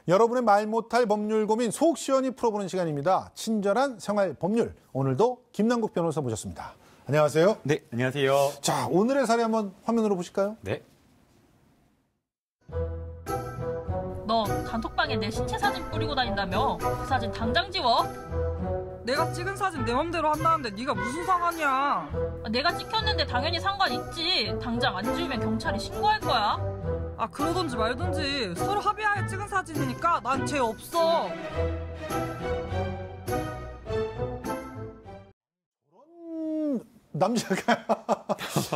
여러분의 말 못할 법률 고민 속 시원히 풀어보는 시간입니다. 친절한 생활 법률. 오늘도 김남국 변호사 모셨습니다. 안녕하세요. 네, 안녕하세요. 자, 오늘의 사례 한번 화면으로 보실까요? 네. 너 단톡방에 내 신체 사진 뿌리고 다닌다며? 그 사진 당장 지워. 내가 찍은 사진 내 맘대로 한다는데 네가 무슨 상관이야? 내가 찍혔는데 당연히 상관 있지. 당장 안 지우면 경찰에 신고할 거야. 아, 그러던지 말던지 서로 합의하에 찍은 사진이니까 난 죄 없어. 저런 남자가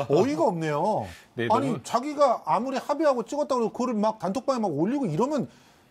어이가 없네요. 네, 아니 너무... 자기가 아무리 합의하고 찍었다고 해도 그거를 막 단톡방에 막 올리고 이러면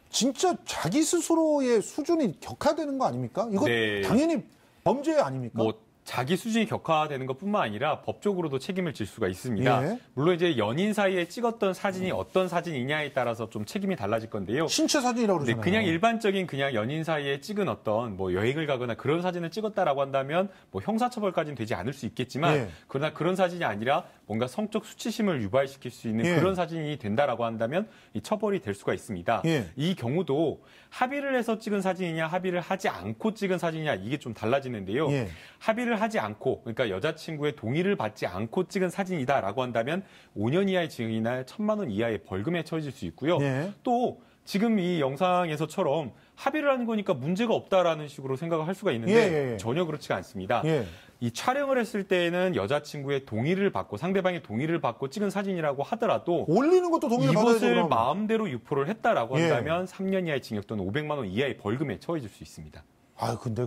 진짜 자기 스스로의 수준이 격화되는 거 아닙니까? 이거 네. 당연히 범죄 아닙니까? 뭐 자기 수준이 격화되는 것뿐만 아니라 법적으로도 책임을 질 수가 있습니다. 예. 물론 이제 연인 사이에 찍었던 사진이 어떤 사진이냐에 따라서 좀 책임이 달라질 건데요. 신체 사진이라고 그러잖아요. 네, 그냥 일반적인 그냥 연인 사이에 찍은 어떤 뭐 여행을 가거나 그런 사진을 찍었다라고 한다면 뭐 형사처벌까지는 되지 않을 수 있겠지만 예. 그러나 그런 사진이 아니라 뭔가 성적 수치심을 유발시킬 수 있는 예. 그런 사진이 된다라고 한다면 이 처벌이 될 수가 있습니다. 예. 이 경우도 합의를 해서 찍은 사진이냐 합의를 하지 않고 찍은 사진이냐 이게 좀 달라지는데요. 예. 합의를 하지 않고 그러니까 여자친구의 동의를 받지 않고 찍은 사진이다라고 한다면 5년 이하의 징역이나 1,000만 원 이하의 벌금에 처해질 수 있고요. 예. 또 지금 이 영상에서처럼 합의를 하는 거니까 문제가 없다라는 식으로 생각을 할 수가 있는데 예. 전혀 그렇지가 않습니다. 예. 이 촬영을 했을 때는 여자친구의 동의를 받고 상대방의 동의를 받고 찍은 사진이라고 하더라도 올리는 것도 동의를 받아야죠. 이것을 그럼. 마음대로 유포를 했다라고 예. 한다면 3년 이하의 징역 또는 500만 원 이하의 벌금에 처해질 수 있습니다. 아, 근데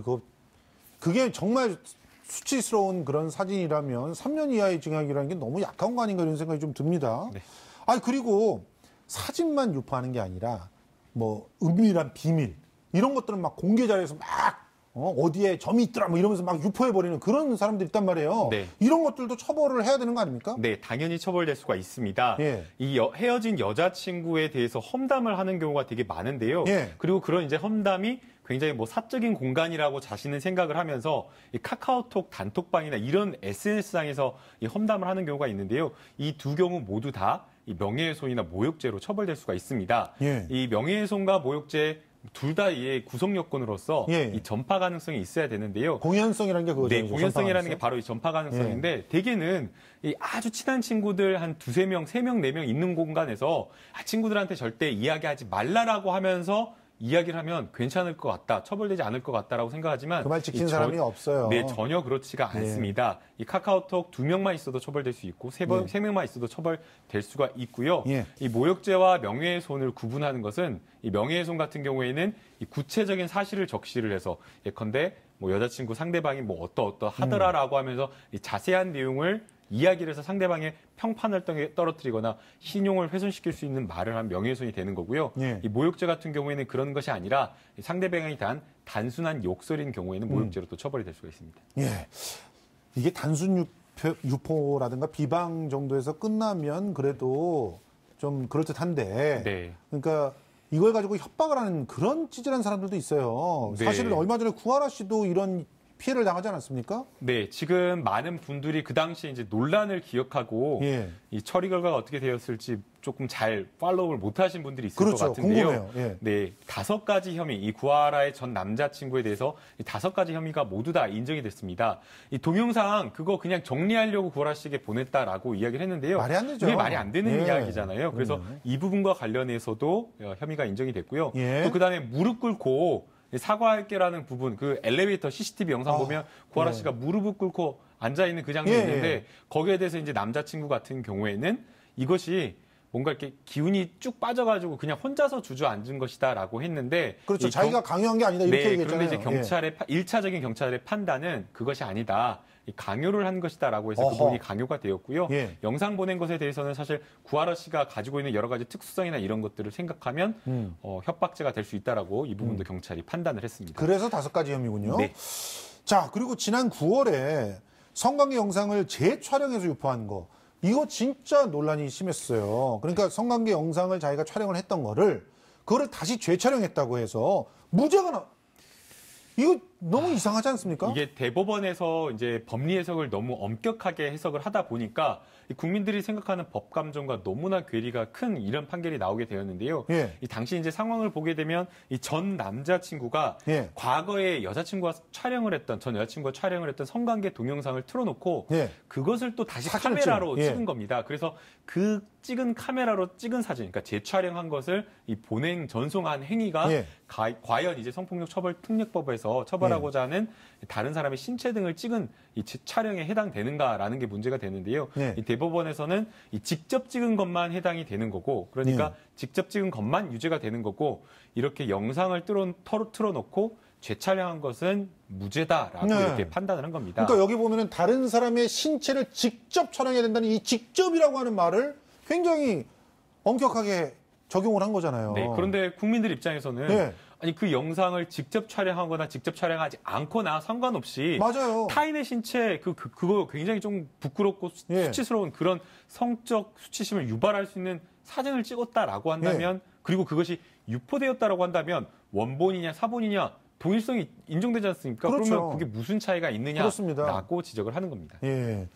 그게 정말 수치스러운 그런 사진이라면 3년 이하의 징역이라는 게 너무 약한 거 아닌가 이런 생각이 좀 듭니다. 네. 아, 그리고 사진만 유포하는 게 아니라 뭐 은밀한 비밀 이런 것들은 막 공개 자리에서 막 어디에 점이 있더라 뭐 이러면서 막 유포해버리는 그런 사람들이 있단 말이에요. 네. 이런 것들도 처벌을 해야 되는 거 아닙니까? 네, 당연히 처벌될 수가 있습니다. 예. 이 헤어진 여자친구에 대해서 험담을 하는 경우가 되게 많은데요. 예. 그리고 그런 이제 험담이 굉장히 뭐 사적인 공간이라고 자신은 생각을 하면서 이 카카오톡 단톡방이나 이런 SNS상에서 이 험담을 하는 경우가 있는데요. 이 두 경우 모두 다 이 명예훼손이나 모욕죄로 처벌될 수가 있습니다. 예. 이 명예훼손과 모욕죄 둘 다 이 구성 요건으로서 예. 이 전파 가능성이 있어야 되는데요. 공연성이라는 게 그거죠. 네, 공연성이라는 게 전파 바로 이 전파 가능성인데 대개는 이 아주 친한 친구들 한 2-3명, 3명, 4명 있는 공간에서 친구들한테 절대 이야기하지 말라라고 하면서 이야기를 하면 괜찮을 것 같다, 처벌되지 않을 것 같다라고 생각하지만 그 말 지킨 사람이 없어요. 네, 전혀 그렇지가 않습니다. 이 카카오톡 2명만 있어도 처벌될 수 있고 3명만 있어도 처벌될 수가 있고요. 예. 이 모욕죄와 명예훼손을 구분하는 것은 이 명예훼손 같은 경우에는 이 구체적인 사실을 적시를 해서 예컨대 뭐 여자친구 상대방이 뭐 어떠하더라라고 하면서 이 자세한 내용을 이야기를 해서 상대방의 평판을 떨어뜨리거나 신용을 훼손시킬 수 있는 말을 한 명예훼손이 되는 거고요. 예. 이 모욕죄 같은 경우에는 그런 것이 아니라 상대방이 단순한 욕설인 경우에는 모욕죄로 또 처벌이 될 수가 있습니다. 예. 이게 단순 유포라든가 비방 정도에서 끝나면 그래도 좀 그럴듯한데. 네. 그러니까 이걸 가지고 협박을 하는 그런 찌질한 사람들도 있어요. 네. 사실 얼마 전에 구하라 씨도 이런 피해를 당하지 않았습니까? 네, 지금 많은 분들이 그 당시에 이제 논란을 기억하고 예. 이 처리 결과가 어떻게 되었을지 조금 잘 팔로우를 못하신 분들이 있을 그렇죠. 것 같은데요. 궁금해요. 예. 네, 5가지 혐의, 이 구하라의 전 남자친구에 대해서 이 5가지 혐의가 모두 다 인정이 됐습니다. 이 동영상 그거 그냥 정리하려고 구하라 씨에게 보냈다라고 이야기를 했는데요. 말이 안 되죠. 그게 말이 안 되는 예. 이야기잖아요. 그래서 그럼요. 이 부분과 관련해서도 혐의가 인정이 됐고요. 예. 또 그다음에 무릎 꿇고 사과할게라는 부분, 그 엘리베이터 CCTV 영상 보면 구하라 예. 씨가 무릎을 꿇고 앉아 있는 그 장면이 예, 있는데 예. 거기에 대해서 이제 남자친구 같은 경우에는 이것이 뭔가 이렇게 기운이 쭉 빠져가지고 그냥 혼자서 주저앉은 것이다라고 했는데 그렇죠. 자기가 강요한 게 아니다 이렇게 네, 얘기했잖아요. 그런데 이제 경찰의 1차적인 경찰의 판단은 그것이 아니다. 강요를 한 것이다라고 해서 어허. 그 부분이 강요가 되었고요. 예. 영상 보낸 것에 대해서는 사실 구하라 씨가 가지고 있는 여러 가지 특수성이나 이런 것들을 생각하면 협박죄가 될 수 있다라고 이 부분도 경찰이 판단을 했습니다. 그래서 5가지 혐의군요. 네. 자, 그리고 지난 9월에 성관계 영상을 재촬영해서 유포한 거. 이거 진짜 논란이 심했어요. 그러니까 성관계 영상을 자기가 촬영을 했던 거를 그거를 다시 재촬영했다고 해서 무죄가 이거 너무 이상하지 않습니까? 이게 대법원에서 이제 법리 해석을 너무 엄격하게 해석을 하다 보니까 이 국민들이 생각하는 법 감정과 너무나 괴리가 큰 이런 판결이 나오게 되었는데요. 예. 이 당시 이제 상황을 보게 되면 이 전 남자친구가 예. 과거에 전 여자친구가 촬영을 했던 성관계 동영상을 틀어놓고 예. 그것을 또 다시 사진을 카메라로 찍은, 예. 찍은 겁니다. 그래서 그 찍은 카메라로 찍은 사진, 그러니까 재촬영한 것을 이 본행 전송한 행위가 예. 과연 이제 성폭력 처벌 특례법에서 처벌하고자 하는 다른 사람의 신체 등을 찍은 이 촬영에 해당되는가라는 게 문제가 되는데요. 예. 이 대법원에서는 이 직접 찍은 것만 해당이 되는 거고, 그러니까 직접 찍은 것만 유죄가 되는 거고, 이렇게 영상을 틀어놓고 재촬영한 것은 무죄다라고 네. 이렇게 판단을 한 겁니다. 그러니까 여기 보면은 다른 사람의 신체를 직접 촬영해야 된다는 이 직접이라고 하는 말을 굉장히 엄격하게 적용을 한 거잖아요. 네, 그런데 국민들 입장에서는 네. 아니 그 영상을 직접 촬영하거나 직접 촬영하지 않거나 상관없이 맞아요. 타인의 신체 그거 굉장히 좀 부끄럽고 예. 수치스러운 그런 성적 수치심을 유발할 수 있는 사진을 찍었다라고 한다면 그리고 그것이 유포되었다라고 한다면 원본이냐 사본이냐 동일성이 인정되지 않습니까? 그렇죠. 그러면 그게 무슨 차이가 그렇습니다. 있느냐라고 지적을 하는 겁니다. 예.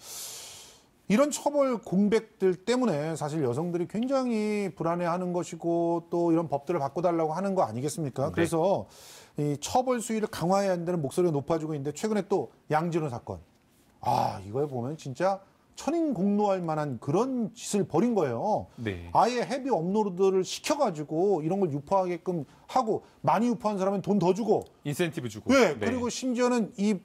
이런 처벌 공백들 때문에 사실 여성들이 굉장히 불안해하는 것이고 또 이런 법들을 바꿔달라고 하는 거 아니겠습니까? 네. 그래서 이 처벌 수위를 강화해야 한다는 목소리가 높아지고 있는데 최근에 또 양진호 사건. 이거에 보면 진짜 천인공노할 만한 그런 짓을 벌인 거예요. 네. 아예 헤비 업로드를 시켜가지고 이런 걸 유포하게끔 하고 많이 유포한 사람은 돈 더 주고 인센티브 주고. 네, 그리고 심지어는 이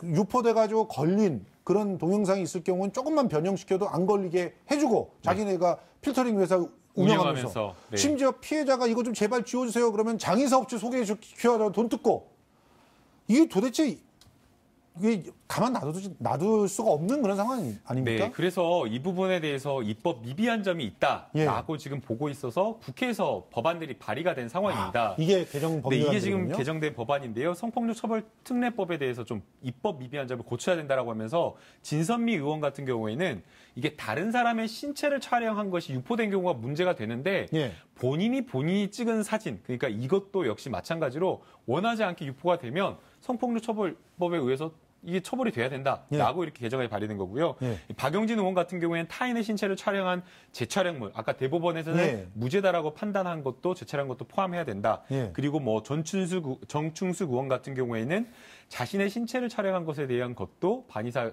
유포돼가지고 걸린 그런 동영상이 있을 경우는 조금만 변형시켜도 안 걸리게 해주고 자기네가 필터링 회사 운영하면서 네. 심지어 피해자가 이거 좀 제발 지워주세요 그러면 장의사업체 소개시켜서 돈 뜯고 이게 도대체 이게 가만 놔둘 수가 없는 그런 상황 아닙니까? 네, 그래서 이 부분에 대해서 입법 미비한 점이 있다라고 지금 보고 있어서 국회에서 법안들이 발의가 된 상황입니다. 이게 개정 법률 이게 지금 개정된 법안인데요. 성폭력 처벌 특례법에 대해서 좀 입법 미비한 점을 고쳐야 된다라고 하면서 진선미 의원 같은 경우에는 이게 다른 사람의 신체를 촬영한 것이 유포된 경우가 문제가 되는데 본인이 찍은 사진, 그러니까 이것도 역시 마찬가지로 원하지 않게 유포가 되면 성폭력 처벌법에 의해서 이게 처벌이 돼야 된다라고 이렇게 개정안이 발의된 거고요. 이 박용진 의원 같은 경우에는 타인의 신체를 촬영한 재촬영물, 아까 대법원에서는 무죄다라고 판단한 것도 재촬영한 것도 포함해야 된다. 그리고 뭐 정충숙 의원 같은 경우에는 자신의 신체를 촬영한 것에 대한 것도 반의사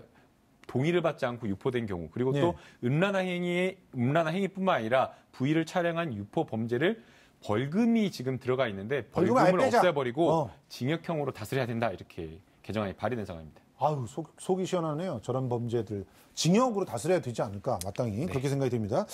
동의를 받지 않고 유포된 경우, 그리고 또 음란한 행위뿐만 아니라 부위를 촬영한 유포 범죄를 벌금이 지금 들어가 있는데 벌금을 없애버리고 징역형으로 다스려야 된다 이렇게 개정안이 발의된 상황입니다. 아유 속이 시원하네요. 저런 범죄들 징역으로 다스려야 되지 않을까 마땅히 그렇게 생각이 듭니다.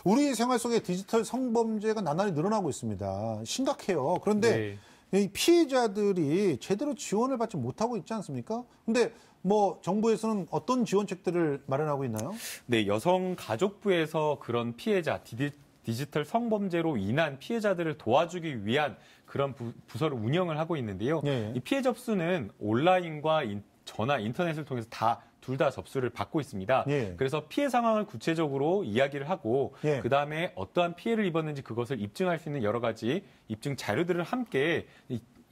우리 생활 속에 디지털 성범죄가 나날이 늘어나고 있습니다. 심각해요. 그런데 이 피해자들이 제대로 지원을 받지 못하고 있지 않습니까? 근데 뭐 정부에서는 어떤 지원책들을 마련하고 있나요? 네, 여성가족부에서 그런 피해자 디지털 성범죄로 인한 피해자들을 도와주기 위한 그런 부서를 운영을 하고 있는데요. 이 피해 접수는 온라인과 전화, 인터넷을 통해서 둘 다 접수를 받고 있습니다. 그래서 피해 상황을 구체적으로 이야기를 하고 그다음에 어떠한 피해를 입었는지 그것을 입증할 수 있는 여러 가지 입증 자료들을 함께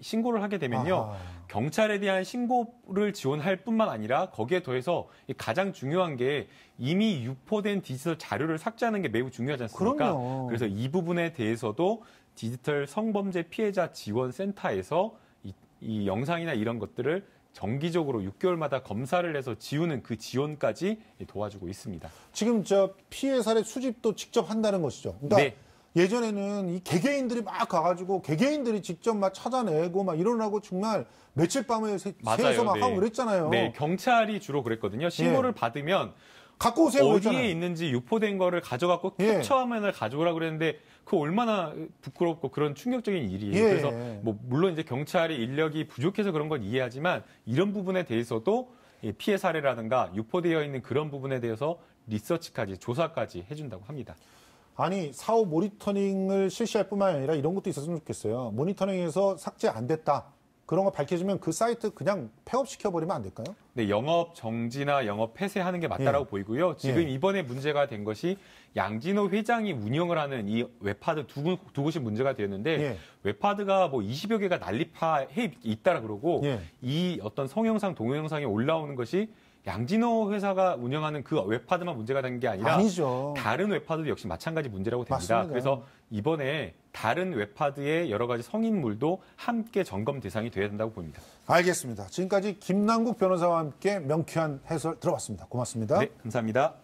신고를 하게 되면요. 경찰에 대한 신고를 지원할 뿐만 아니라 거기에 더해서 가장 중요한 게 이미 유포된 디지털 자료를 삭제하는 게 매우 중요하지 않습니까? 그럼요. 그래서 이 부분에 대해서도 디지털 성범죄 피해자 지원센터에서 이 영상이나 이런 것들을 정기적으로 6개월마다 검사를 해서 지우는 그 지원까지 도와주고 있습니다. 지금 저 피해 사례 수집도 직접 한다는 것이죠. 그러니까 예전에는 이 개개인들이 막 가가지고 개개인들이 직접 막 찾아내고 막 일어나고 정말 며칠 밤을 새서 막 하고 그랬잖아요. 네, 경찰이 주로 그랬거든요. 신고를 받으면 갖고 오세요. 어디에 그랬잖아요. 있는지 유포된 거를 가져갖고 캡처 화면을 가져오라고 그랬는데 그 얼마나 부끄럽고 그런 충격적인 일이에요. 그래서 뭐 물론 이제 경찰이 인력이 부족해서 그런 건 이해하지만 이런 부분에 대해서도 피해 사례라든가 유포되어 있는 그런 부분에 대해서 리서치까지 조사까지 해준다고 합니다. 아니 사후 모니터링을 실시할 뿐만 아니라 이런 것도 있었으면 좋겠어요. 모니터링에서 삭제 안 됐다. 그런 거 밝혀지면 그 사이트 그냥 폐업시켜버리면 안 될까요? 네, 영업 정지나 영업 폐쇄하는 게 맞다라고 보이고요. 지금 이번에 문제가 된 것이 양진호 회장이 운영을 하는 이 웹하드 두 곳이 문제가 되었는데 웹하드가 뭐 20여 개가 난립해 있다라 그러고 이 어떤 성영상, 동영상이 올라오는 것이 양진호 회사가 운영하는 그 웹하드만 문제가 된 게 아니라 아니죠. 다른 웹하드도 역시 마찬가지 문제라고 됩니다. 맞습니다. 그래서 이번에 다른 웹하드의 여러 가지 성인물도 함께 점검 대상이 돼야 된다고 봅니다. 알겠습니다. 지금까지 김남국 변호사와 함께 명쾌한 해설 들어봤습니다. 고맙습니다. 네, 감사합니다.